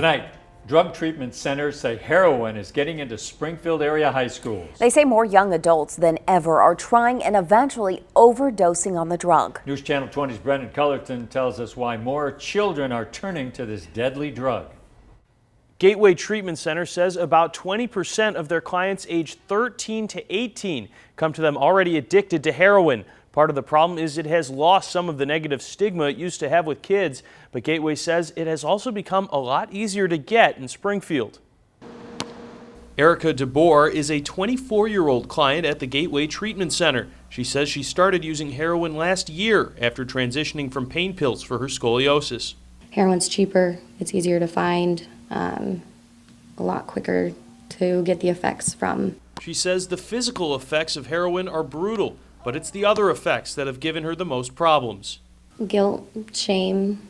Tonight, drug treatment centers say heroin is getting into Springfield area high schools. They say more young adults than ever are trying and eventually overdosing on the drug. News Channel 20's Brendan Cullerton tells us why more children are turning to this deadly drug. Gateway Treatment Center says about 20% of their clients aged 13 to 18 come to them already addicted to heroin. Part of the problem is it has lost some of the negative stigma it used to have with kids, but Gateway says it has also become a lot easier to get in Springfield. Erica DeBoer is a 24-year-old client at the Gateway Treatment Center. She says she started using heroin last year after transitioning from pain pills for her scoliosis. Heroin's cheaper, it's easier to find, a lot quicker to get the effects from. She says the physical effects of heroin are brutal, but it's the other effects that have given her the most problems. Guilt, shame,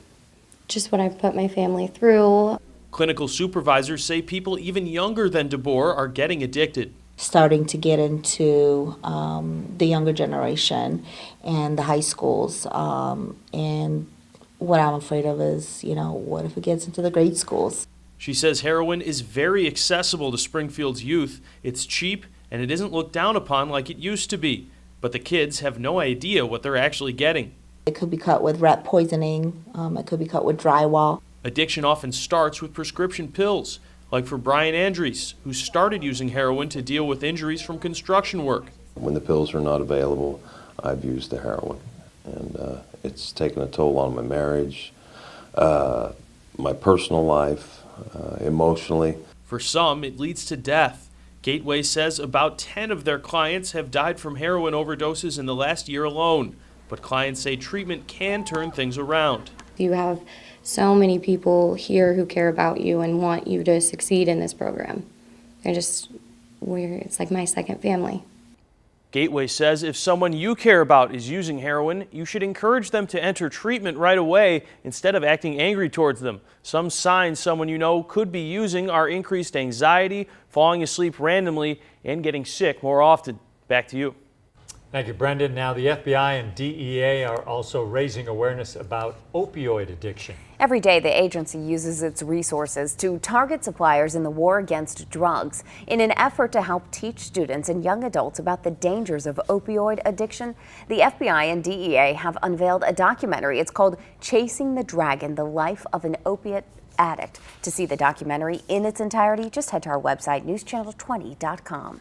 just what I've put my family through. Clinical supervisors say people even younger than DeBoer are getting addicted. Starting to get into the younger generation and the high schools. And what I'm afraid of is, what if it gets into the grade schools? She says heroin is very accessible to Springfield's youth. It's cheap and it isn't looked down upon like it used to be. But the kids have no idea what they're actually getting. It could be cut with rat poisoning. It could be cut with drywall. Addiction often starts with prescription pills, like for Brian Andrews, who started using heroin to deal with injuries from construction work. When the pills are not available, I've used the heroin. And it's taken a toll on my marriage, my personal life, emotionally. For some, it leads to death. Gateway says about 10 of their clients have died from heroin overdoses in the last year alone. But clients say treatment can turn things around. You have so many people here who care about you and want you to succeed in this program. It's like my second family. Gateway says if someone you care about is using heroin, you should encourage them to enter treatment right away instead of acting angry towards them. Some signs someone you know could be using are increased anxiety, falling asleep randomly, and getting sick more often. Back to you. Thank you, Brendan. Now, the FBI and DEA are also raising awareness about opioid addiction. Every day, the agency uses its resources to target suppliers in the war against drugs. In an effort to help teach students and young adults about the dangers of opioid addiction, the FBI and DEA have unveiled a documentary. It's called Chasing the Dragon, The Life of an Opiate Addict. To see the documentary in its entirety, just head to our website, newschannel20.com.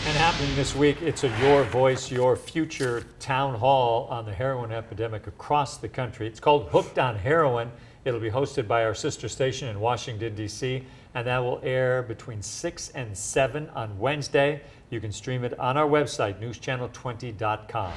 And happening this week, it's a Your Voice, Your Future town hall on the heroin epidemic across the country. It's called Hooked on Heroin. It'll be hosted by our sister station in Washington, D.C., and that will air between 6 and 7 on Wednesday. You can stream it on our website, newschannel20.com.